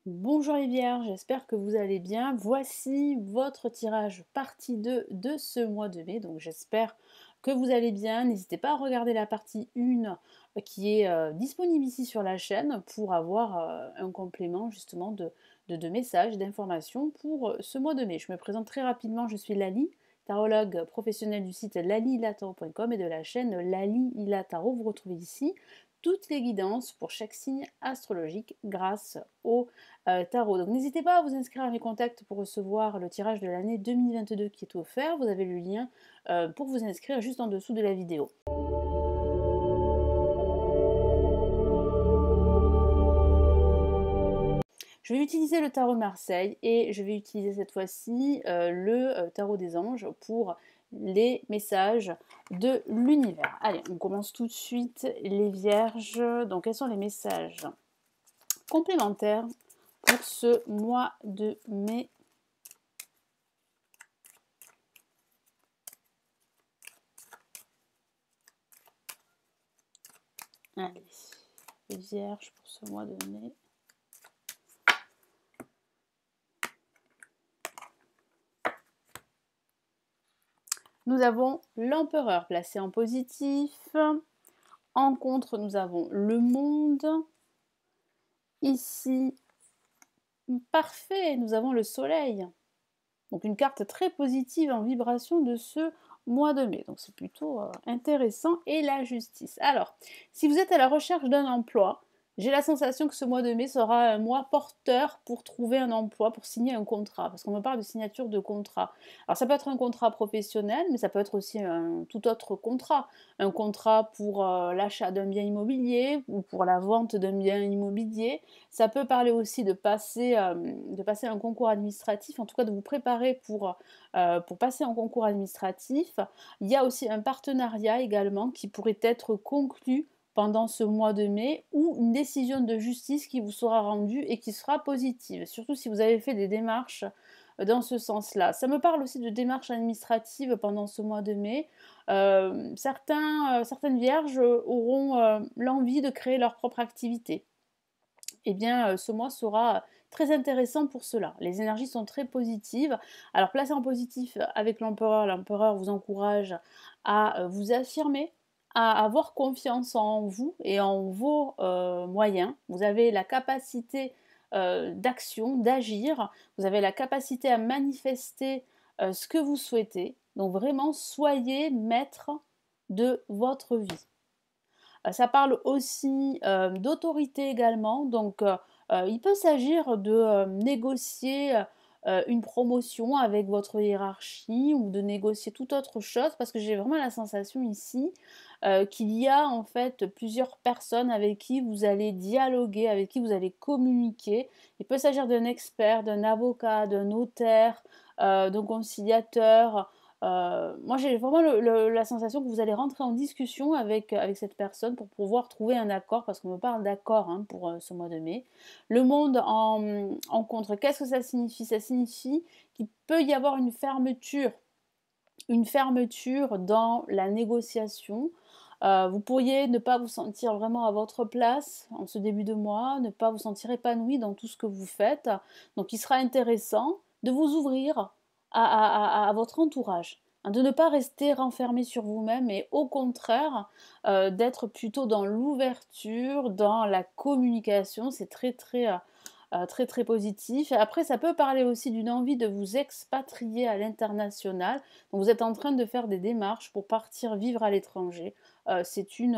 Bonjour les vierges, j'espère que vous allez bien. Voici votre tirage partie 2 de ce mois de mai. Donc j'espère que vous allez bien. N'hésitez pas à regarder la partie 1 qui est disponible ici sur la chaîne pour avoir un complément justement de messages, d'informations pour ce mois de mai. Je me présente très rapidement, je suis Lali, tarologue professionnelle du site laliilataro.com et de la chaîne Lali Ilataro. Vous retrouvez ici toutes les guidances pour chaque signe astrologique grâce au tarot. Donc n'hésitez pas à vous inscrire à mes contacts pour recevoir le tirage de l'année 2022 qui est offert. Vous avez le lien pour vous inscrire juste en dessous de la vidéo. Je vais utiliser le tarot de Marseille et je vais utiliser cette fois-ci le tarot des anges pour les messages de l'univers. Allez, on commence tout de suite les vierges. Donc quels sont les messages complémentaires pour ce mois de mai? Allez, les vierges pour ce mois de mai. Nous avons l'empereur placé en positif. En contre, nous avons le monde. Ici, parfait, nous avons le soleil. Donc une carte très positive en vibration de ce mois de mai. Donc c'est plutôt intéressant. Et la justice. Alors, si vous êtes à la recherche d'un emploi, j'ai la sensation que ce mois de mai sera un mois porteur pour trouver un emploi, pour signer un contrat. Parce qu'on me parle de signature de contrat. Alors ça peut être un contrat professionnel, mais ça peut être aussi un tout autre contrat. Un contrat pour l'achat d'un bien immobilier ou pour la vente d'un bien immobilier. Ça peut parler aussi de passer un concours administratif, en tout cas de vous préparer pour passer un concours administratif. Il y a aussi un partenariat également qui pourrait être conclu pendant ce mois de mai ou une décision de justice qui vous sera rendue et qui sera positive, surtout si vous avez fait des démarches dans ce sens-là. Ça me parle aussi de démarches administratives pendant ce mois de mai. Certaines vierges auront l'envie de créer leur propre activité. Eh bien, ce mois sera très intéressant pour cela. Les énergies sont très positives. Alors, placé en positif avec l'empereur vous encourage à vous affirmer, à avoir confiance en vous et en vos moyens. Vous avez la capacité d'action, d'agir. Vous avez la capacité à manifester ce que vous souhaitez. Donc, vraiment, soyez maître de votre vie. Ça parle aussi d'autorité également, donc il peut s'agir de négocier une promotion avec votre hiérarchie ou de négocier toute autre chose parce que j'ai vraiment la sensation ici qu'il y a en fait plusieurs personnes avec qui vous allez dialoguer, avec qui vous allez communiquer. Il peut s'agir d'un expert, d'un avocat, d'un notaire, d'un conciliateur. Moi, j'ai vraiment la sensation que vous allez rentrer en discussion avec cette personne pour pouvoir trouver un accord, parce qu'on me parle d'accord hein, pour ce mois de mai. Le monde en contre, qu'est-ce que ça signifie? Ça signifie qu'il peut y avoir une fermeture dans la négociation. Vous pourriez ne pas vous sentir vraiment à votre place en ce début de mois, ne pas vous sentir épanoui dans tout ce que vous faites. Donc il sera intéressant de vous ouvrir à votre entourage, hein, de ne pas rester renfermé sur vous-même et au contraire d'être plutôt dans l'ouverture, dans la communication. C'est très très positif. Et après, ça peut parler aussi d'une envie de vous expatrier à l'international. Donc, vous êtes en train de faire des démarches pour partir vivre à l'étranger. C'est une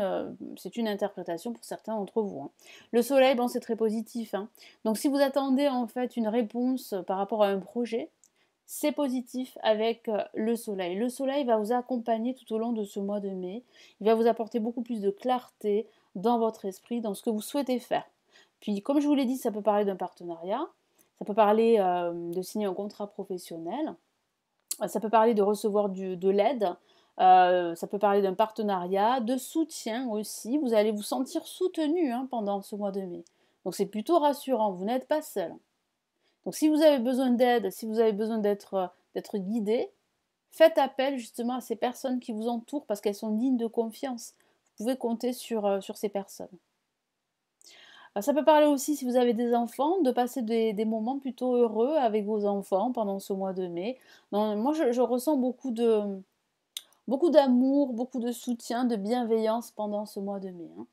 interprétation pour certains d'entre vous. Hein. Le soleil, bon, c'est très positif. Hein. Donc, si vous attendez en fait une réponse par rapport à un projet, c'est positif avec le soleil. Le soleil va vous accompagner tout au long de ce mois de mai. Il va vous apporter beaucoup plus de clarté dans votre esprit, dans ce que vous souhaitez faire. Puis, comme je vous l'ai dit, ça peut parler d'un partenariat, ça peut parler de signer un contrat professionnel, ça peut parler de recevoir de l'aide, ça peut parler d'un partenariat, de soutien aussi. Vous allez vous sentir soutenu hein, pendant ce mois de mai. Donc c'est plutôt rassurant, vous n'êtes pas seul. Donc si vous avez besoin d'aide, si vous avez besoin d'être guidé, faites appel justement à ces personnes qui vous entourent parce qu'elles sont dignes de confiance. Vous pouvez compter sur ces personnes. Ça peut parler aussi, si vous avez des enfants, de passer des moments plutôt heureux avec vos enfants pendant ce mois de mai. Non, moi je ressens beaucoup d'amour, beaucoup de soutien, de bienveillance pendant ce mois de mai, hein.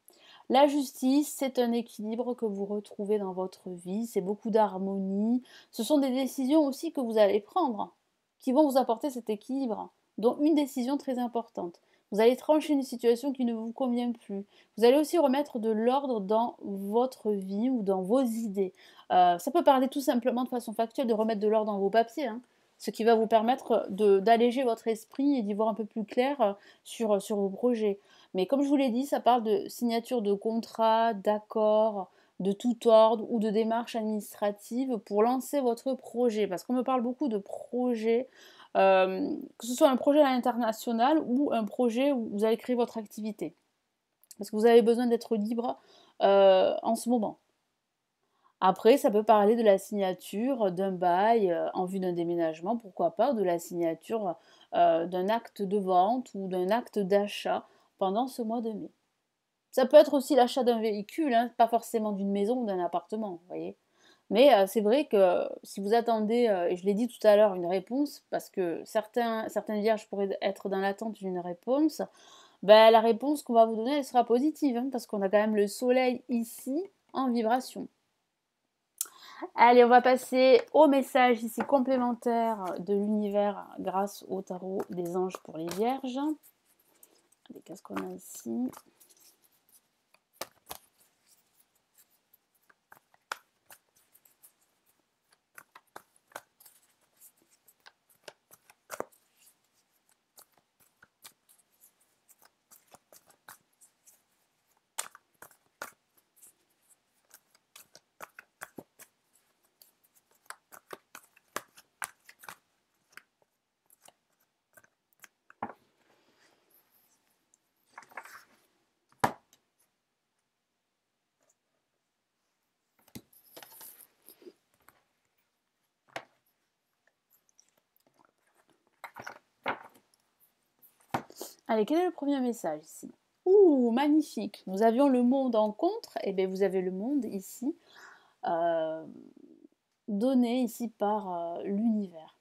La justice, c'est un équilibre que vous retrouvez dans votre vie, c'est beaucoup d'harmonie. Ce sont des décisions aussi que vous allez prendre, qui vont vous apporter cet équilibre, dont une décision très importante. Vous allez trancher une situation qui ne vous convient plus. Vous allez aussi remettre de l'ordre dans votre vie ou dans vos idées. Ça peut parler tout simplement de façon factuelle de remettre de l'ordre dans vos papiers, hein, ce qui va vous permettre d'alléger votre esprit et d'y voir un peu plus clair sur vos projets. Mais comme je vous l'ai dit, ça parle de signature de contrats, d'accords, de tout ordre ou de démarches administratives pour lancer votre projet. Parce qu'on me parle beaucoup de projets, que ce soit un projet à l'international ou un projet où vous allez créer votre activité. Parce que vous avez besoin d'être libre en ce moment. Après, ça peut parler de la signature d'un bail en vue d'un déménagement, pourquoi pas, de la signature d'un acte de vente ou d'un acte d'achat pendant ce mois de mai. Ça peut être aussi l'achat d'un véhicule, hein, pas forcément d'une maison ou d'un appartement, vous voyez. Mais c'est vrai que si vous attendez, et je l'ai dit tout à l'heure, une réponse, parce que certaines vierges pourraient être dans l'attente d'une réponse, ben, la réponse qu'on va vous donner, elle sera positive, hein, parce qu'on a quand même le soleil ici en vibration. Allez, on va passer au message ici complémentaire de l'univers grâce au tarot des anges pour les vierges. Allez, qu'est-ce qu'on a ici? Allez, quel est le premier message ici? Ouh, magnifique. Nous avions le monde en contre, et bien vous avez le monde ici, euh, donné ici par l'univers.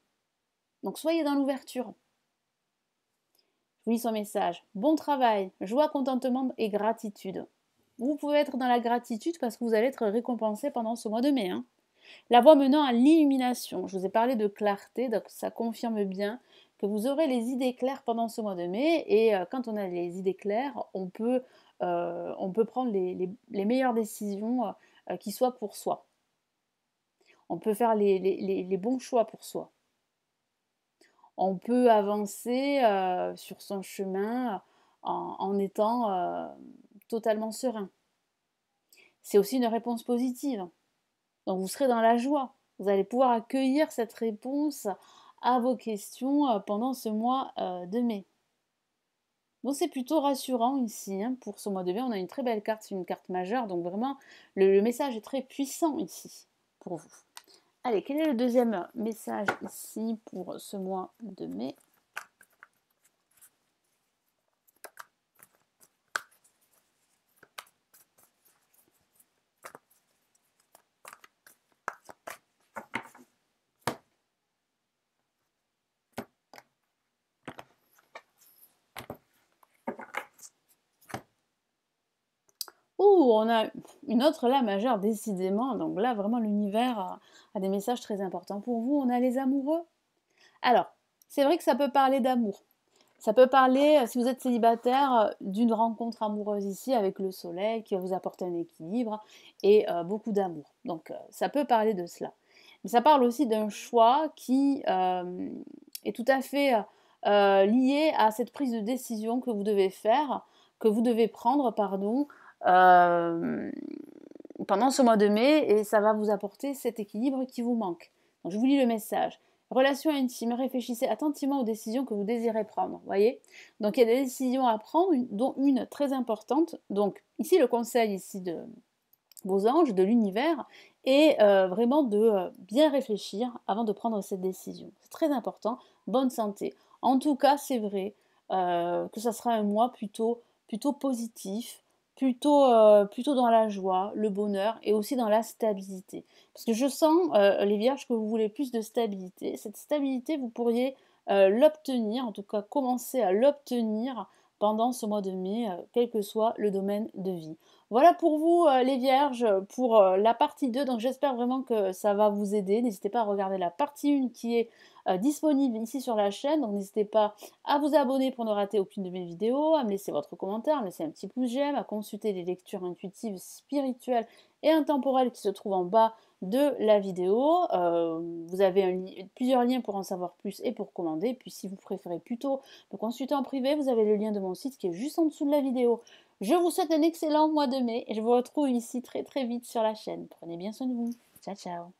Donc soyez dans l'ouverture. Je vous lis son message. Bon travail, joie, contentement et gratitude. Vous pouvez être dans la gratitude parce que vous allez être récompensé pendant ce mois de mai, hein. La voie menant à l'illumination. Je vous ai parlé de clarté, donc ça confirme bien que vous aurez les idées claires pendant ce mois de mai. Et quand on a les idées claires, on peut prendre les meilleures décisions qui soient pour soi. On peut faire les bons choix pour soi. On peut avancer sur son chemin en étant totalement serein. C'est aussi une réponse positive. Donc vous serez dans la joie. Vous allez pouvoir accueillir cette réponse à vos questions pendant ce mois de mai. Donc c'est plutôt rassurant ici, hein, pour ce mois de mai. On a une très belle carte, c'est une carte majeure, donc vraiment le message est très puissant ici pour vous. Allez, quel est le deuxième message ici pour ce mois de mai? Ouh, on a une autre là majeure, décidément. Donc là, vraiment, l'univers a des messages très importants pour vous. On a les amoureux. Alors, c'est vrai que ça peut parler d'amour. Ça peut parler, si vous êtes célibataire, d'une rencontre amoureuse ici avec le soleil qui va vous apporter un équilibre et beaucoup d'amour. Donc, ça peut parler de cela. Mais ça parle aussi d'un choix qui est tout à fait lié à cette prise de décision que vous devez faire, que vous devez prendre, pardon, euh, pendant ce mois de mai, et ça va vous apporter cet équilibre qui vous manque. Donc, je vous lis le message. Relation intime, réfléchissez attentivement aux décisions que vous désirez prendre, voyez. Donc il y a des décisions à prendre, dont une très importante. Donc ici le conseil ici de vos anges, de l'univers, est vraiment de bien réfléchir avant de prendre cette décision. C'est très important, bonne santé. En tout cas, c'est vrai que ça sera un mois plutôt positif, plutôt dans la joie, le bonheur et aussi dans la stabilité. Parce que je sens, les vierges, que vous voulez plus de stabilité. Cette stabilité, vous pourriez, l'obtenir, en tout cas commencer à l'obtenir pendant ce mois de mai, quel que soit le domaine de vie. Voilà pour vous, les vierges, pour, la partie 2. Donc j'espère vraiment que ça va vous aider. N'hésitez pas à regarder la partie 1 qui est, disponible ici sur la chaîne. Donc n'hésitez pas à vous abonner pour ne rater aucune de mes vidéos, à me laisser votre commentaire, à me laisser un petit pouce j'aime, à consulter les lectures intuitives, spirituelles et intemporelles qui se trouvent en bas de la vidéo. Vous avez plusieurs liens pour en savoir plus et pour commander. Puis si vous préférez plutôt me consulter en privé, vous avez le lien de mon site qui est juste en dessous de la vidéo. Je vous souhaite un excellent mois de mai et je vous retrouve ici très très vite sur la chaîne. Prenez bien soin de vous. Ciao ciao.